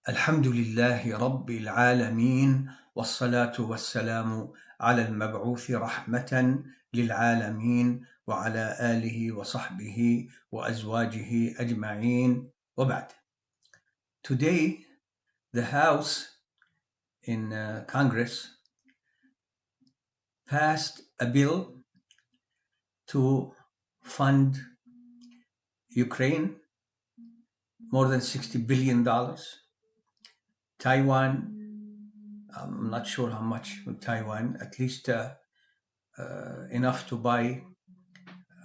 الحمد لله رب العالمين والصلاة والسلام على المبعوث رحمة للعالمين وعلى آله وصحبه وأزواجه أجمعين وبعد. Today, the House in Congress passed a bill to fund Ukraine more than $60 billion. Taiwan, I'm not sure how much with Taiwan, at least enough to buy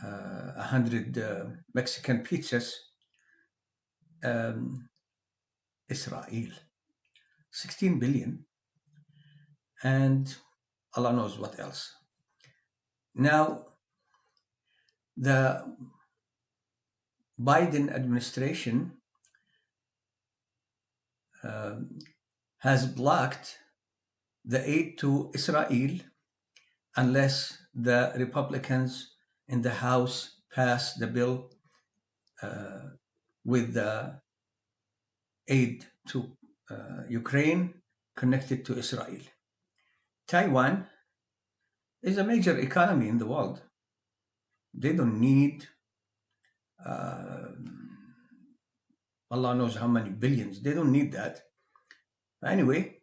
100 Mexican pizzas. Israel, 16 billion, and Allah knows what else. Now, the Biden administration has blocked the aid to Israel unless the Republicans in the House pass the bill with the aid to Ukraine connected to Israel. Taiwan is a major economy in the world. They don't need Allah knows how many billions. They don't need that. Anyway,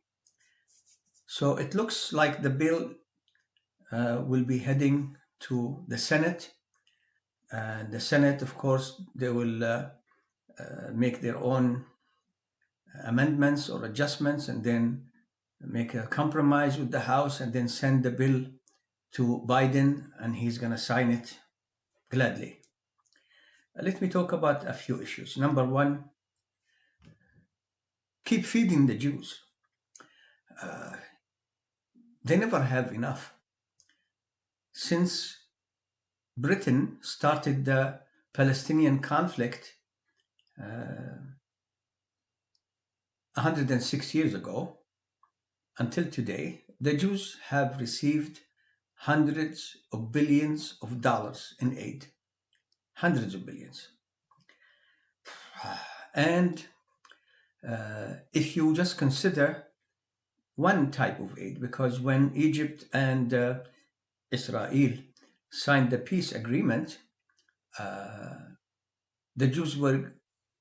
so it looks like the bill will be heading to the Senate. And the Senate, of course, they will make their own amendments or adjustments and then make a compromise with the House and then send the bill to Biden, and he's going to sign it gladly. Let me talk about a few issues. Number one, keep feeding the Jews. They never have enough. Since Britain started the Palestinian conflict 106 years ago, until today, the Jews have received hundreds of billions of dollars in aid. Hundreds of billions. And if you just consider one type of aid, because when Egypt and Israel signed the peace agreement, the Jews were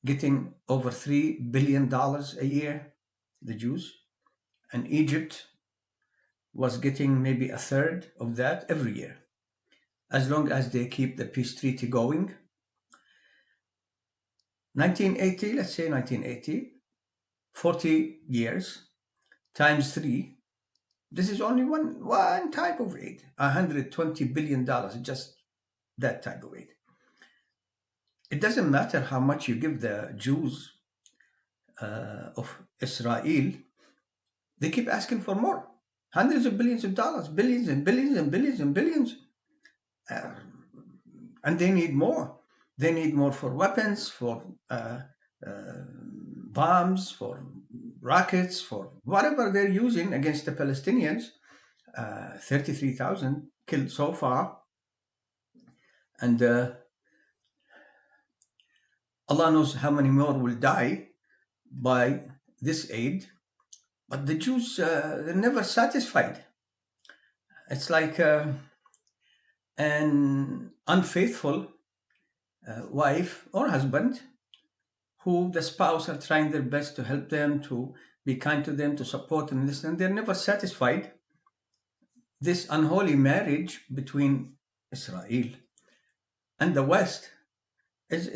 getting over $3 billion a year, the Jews, and Egypt was getting maybe a third of that every year, as long as they keep the peace treaty going. 1980, let's say 1980, 40 years times 3, this is only one type of aid, $120 billion, just that type of aid. It doesn't matter how much you give the Jews of Israel, they keep asking for more. Hundreds of billions of dollars, billions and billions and billions and billions. And they need more. They need more for weapons, for bombs, for rockets, for whatever they're using against the Palestinians. 33,000 killed so far. And Allah knows how many more will die by this aid. But the Jews, they're never satisfied. It's like an unfaithful wife or husband who the spouse are trying their best to help them, to be kind to them, to support them, and they're never satisfied. This unholy marriage between Israel and the West is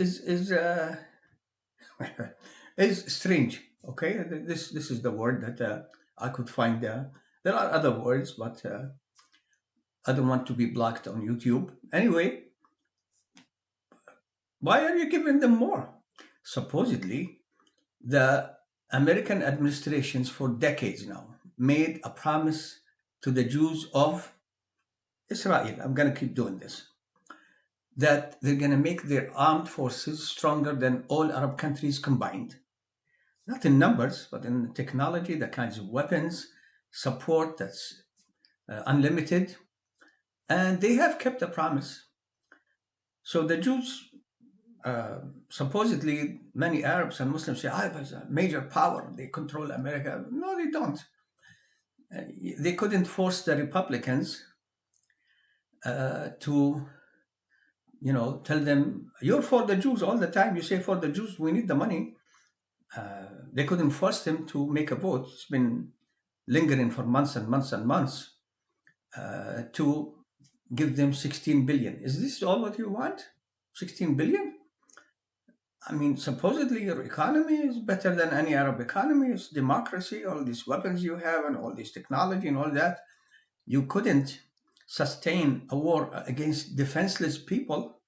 strange. Okay, this is the word that I could find. There are other words, but I don't want to be blocked on YouTube. Anyway, why are you giving them more? Supposedly, the American administrations for decades now made a promise to the Jews of Israel. I'm going to keep doing this. That they're going to make their armed forces stronger than all Arab countries combined. Not in numbers, but in technology, the kinds of weapons, support that's unlimited. And they have kept a promise. So the Jews supposedly many Arabs and Muslims say, "Ah, there's a major power. They control America." No, they don't. Uh, they couldn't force the Republicans to, tell them, "You're for the Jews all the time. You say for the Jews, we need the money." They couldn't force them to make a vote. It's been lingering for months and months and months to give them 16 billion. Is this all what you want? 16 billion? I mean, supposedly your economy is better than any Arab economy. It's democracy, all these weapons you have, and all this technology and all that. You couldn't sustain a war against defenseless people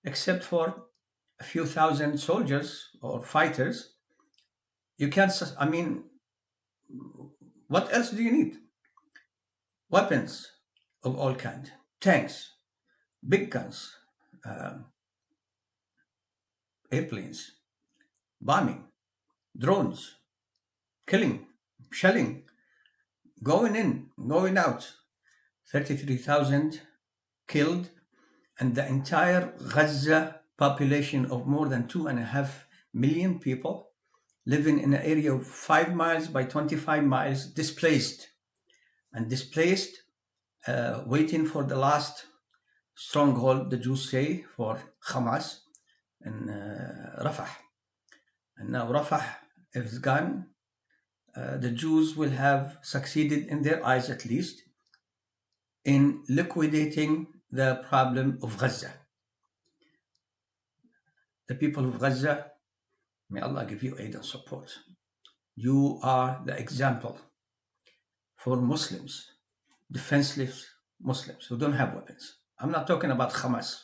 except for a few thousand soldiers or fighters. You can't, I mean, what else do you need? Weapons of all kinds, tanks, big guns, um, airplanes, bombing, drones, killing, shelling, going in, going out. 33,000 killed, and the entire Gaza population of more than 2.5 million people living in an area of 5 miles by 25 miles displaced, waiting for the last stronghold, the Jews say, for Hamas in Rafah. And now Rafah is gone. The Jews will have succeeded, in their eyes at least, in liquidating the problem of Gaza. The people of Gaza, may Allah give you aid and support. You are the example for Muslims, defenseless Muslims who don't have weapons. I'm not talking about Hamas.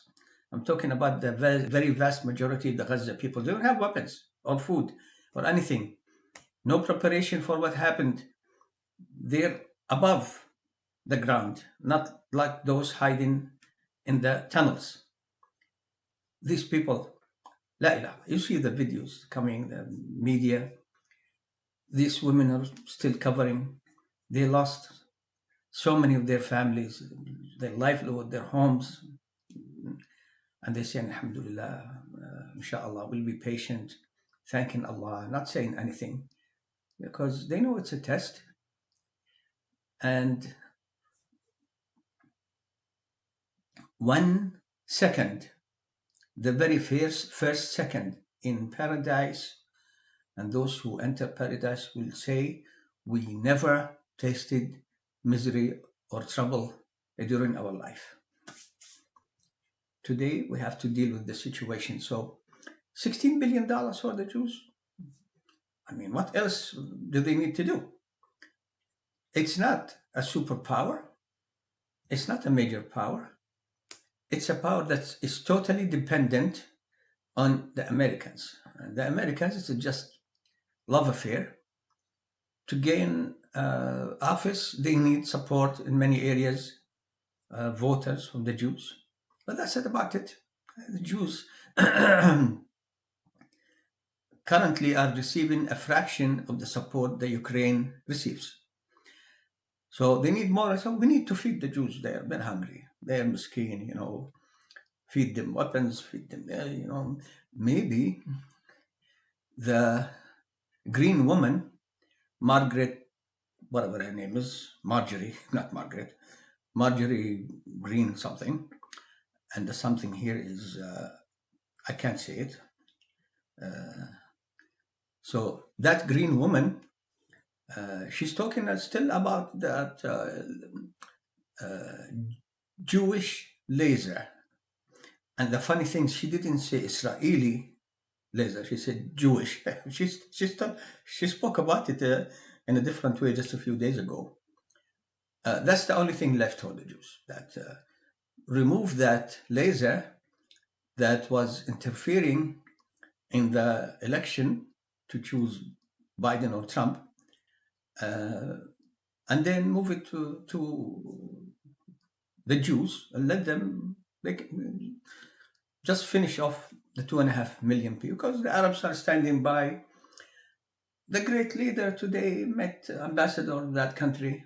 I'm talking about the very vast majority of the Gaza people. They don't have weapons or food or anything. No preparation for what happened. They're above the ground, not like those hiding in the tunnels. These people, la ilaha. You see the videos coming, the media. These women are still covering. They lost so many of their families, their livelihood, their homes. And they say, Alhamdulillah, inshallah, we'll be patient, thanking Allah, not saying anything, because they know it's a test. And 1 second, the very first second in paradise, and those who enter paradise will say, we never tasted misery or trouble during our life. Today, we have to deal with the situation. So, $16 billion for the Jews? I mean, what else do they need to do? It's not a superpower. It's not a major power. It's a power that is totally dependent on the Americans. And the Americans, it's just love affair. To gain office, they need support in many areas, voters from the Jews. But that's it about it. The Jews currently are receiving a fraction of the support the Ukraine receives. So they need more. So we need to feed the Jews. They're hungry. They're miskeen, feed them weapons, feed them, maybe the green woman, Margaret, whatever her name is, Marjorie, not Margaret, Marjorie Green something. And the something here is, I can't say it. So that green woman, she's talking still about that Jewish laser. And the funny thing, she didn't say Israeli laser. She said Jewish. She spoke about it in a different way just a few days ago. That's the only thing left for the Jews. That remove that laser that was interfering in the election to choose Biden or Trump, and then move it to the Jews and let them just finish off the 2.5 million people, because the Arabs are standing by. The great leader today met ambassador of that country.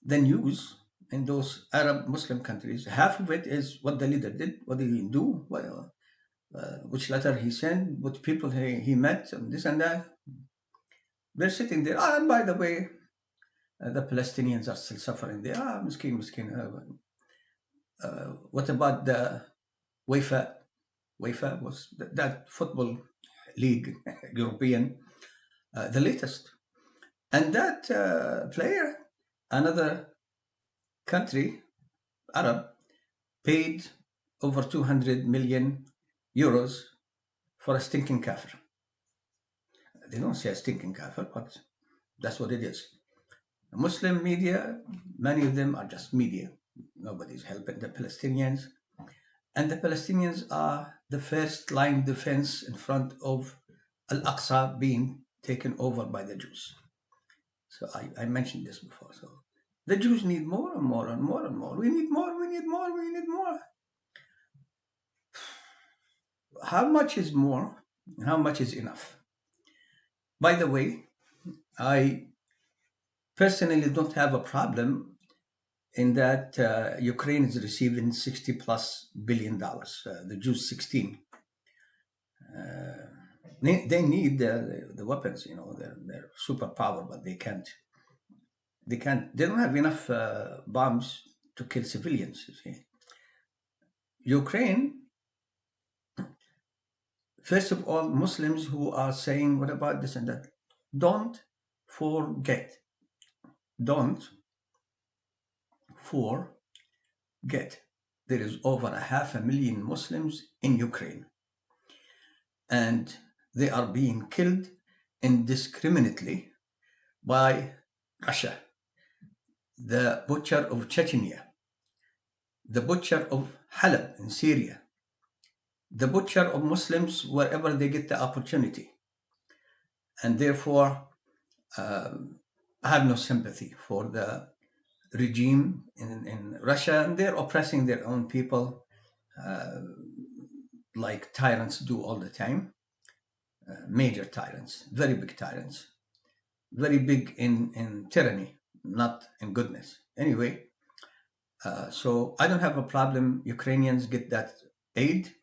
The news in those Arab Muslim countries, half of it is what the leader did, what did he do, which letter he sent, what people he met, and this and that. They're sitting there. Ah, and by the way, the Palestinians are still suffering there. Ah, miskin, miskin. What about the UEFA? UEFA was that football league, European, the latest. And that player, another country, Arab, paid over 200 million euros for a stinking kafir. They don't say a stinking kafir, but that's what it is. Muslim media, many of them are just media. Nobody's helping the Palestinians. And the Palestinians are the first line defense in front of Al-Aqsa being taken over by the Jews. So I mentioned this before. So the Jews need more and more and more and more. We need more, we need more, we need more. How much is more? How much is enough? By the way, I personally don't have a problem in that Ukraine is receiving $60+ billion, the Jews 16. They need the weapons, they're superpower, but they don't have enough bombs to kill civilians, you see. Ukraine, first of all, Muslims who are saying, what about this and that? Don't forget there is over 500,000 Muslims in Ukraine, and they are being killed indiscriminately by Russia, the butcher of Chechnya, the butcher of Halab in Syria, the butcher of Muslims wherever they get the opportunity. And therefore, I have no sympathy for the regime in Russia, and they're oppressing their own people like tyrants do all the time. Major tyrants, very big tyrants, very big in tyranny, not in goodness. Anyway, so I don't have a problem. Ukrainians get that aid.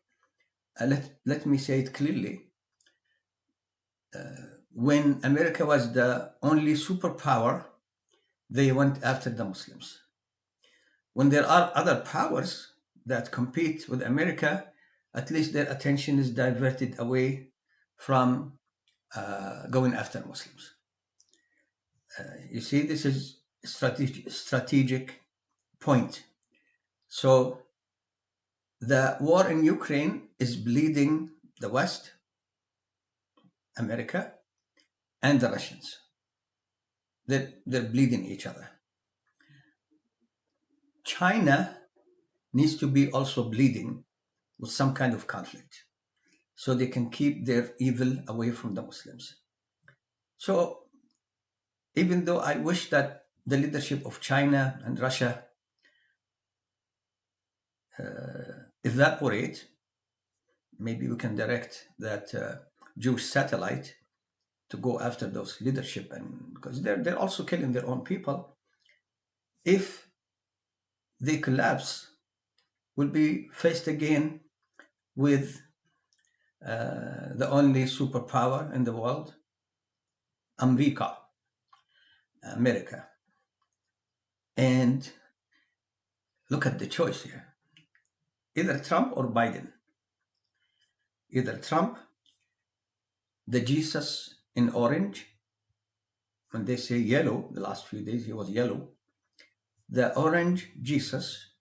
Let me say it clearly. When America was the only superpower, they went after the Muslims. When there are other powers that compete with America, at least their attention is diverted away from going after Muslims. You see, this is a strategic point. So the war in Ukraine is bleeding the West, America, and the Russians. They're bleeding each other. China needs to be also bleeding with some kind of conflict so they can keep their evil away from the Muslims. So even though I wish that the leadership of China and Russia evaporate, maybe we can direct that Jewish satellite to go after those leadership, and because they're also killing their own people. If they collapse, we'll be faced again with the only superpower in the world, America. And look at the choice here. Either Trump or Biden. Either Trump, the Jesus in orange, when they say yellow, the last few days he was yellow, the orange Jesus,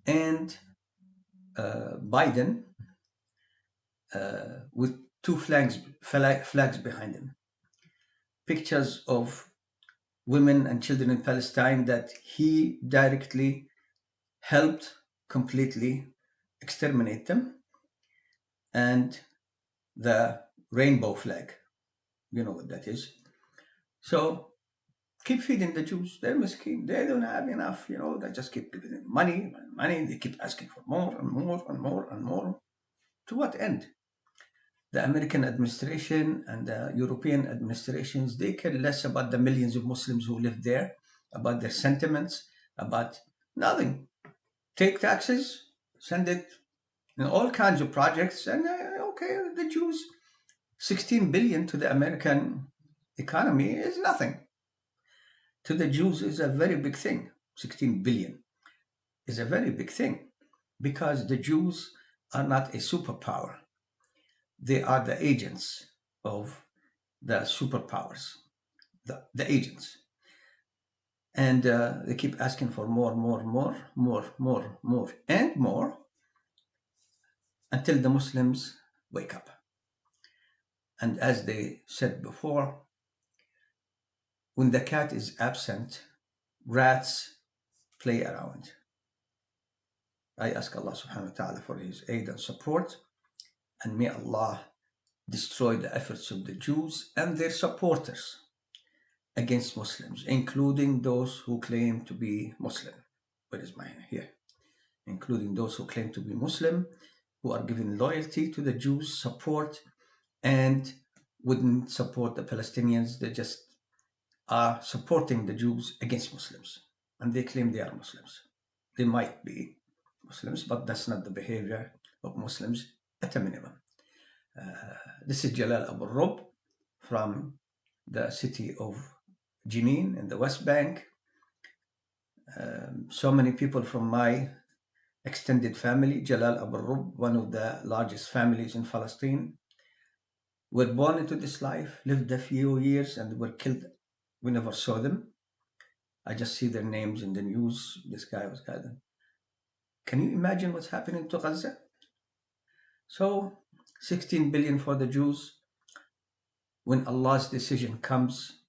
and Biden with two flags behind him. Pictures of women and children in Palestine that he directly helped completely exterminate them, and the rainbow flag. You know what that is. So keep feeding the Jews. They're miskin. They don't have enough, they just keep giving them money. They keep asking for more and more and more and more. To what end? The American administration and the European administrations, they care less about the millions of Muslims who live there, about their sentiments, about nothing. Take taxes, send it in all kinds of projects. And okay, the Jews, 16 billion to the American economy is nothing. To the Jews is a very big thing. 16 billion is a very big thing because the Jews are not a superpower. They are the agents of the superpowers, the agents. And they keep asking for more, and more until the Muslims wake up. And as they said before, when the cat is absent, rats play around. I ask Allah subhanahu wa ta'ala for his aid and support, and may Allah destroy the efforts of the Jews and their supporters against Muslims, including those who claim to be Muslim. Where is my here? Including those who claim to be Muslim, who are giving loyalty to the Jews, support, and wouldn't support the Palestinians. They just are supporting the Jews against Muslims, and they claim they are Muslims. They might be Muslims, but that's not the behavior of Muslims at a minimum. This is Jalal Abualrub from the city of Jenin in the West Bank. So many people from my extended family, Jalal Abualrub, one of the largest families in Palestine, were born into this life, lived a few years, and were killed. We never saw them. I just see their names in the news. This guy was killed. Can you imagine what's happening to Gaza? So 16 billion for the Jews. When Allah's decision comes,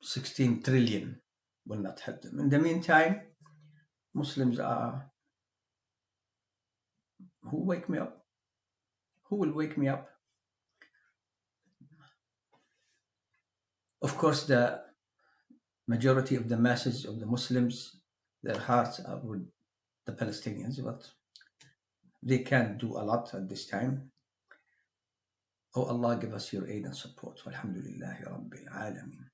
16 trillion will not help them. In the meantime, Muslims are, who wake me up? Who will wake me up? Of course, the majority of the masses of the Muslims, their hearts are with the Palestinians, but they can't do a lot at this time. Oh Allah, give us your aid and support. Walhamdulillahi Rabbil Alameen.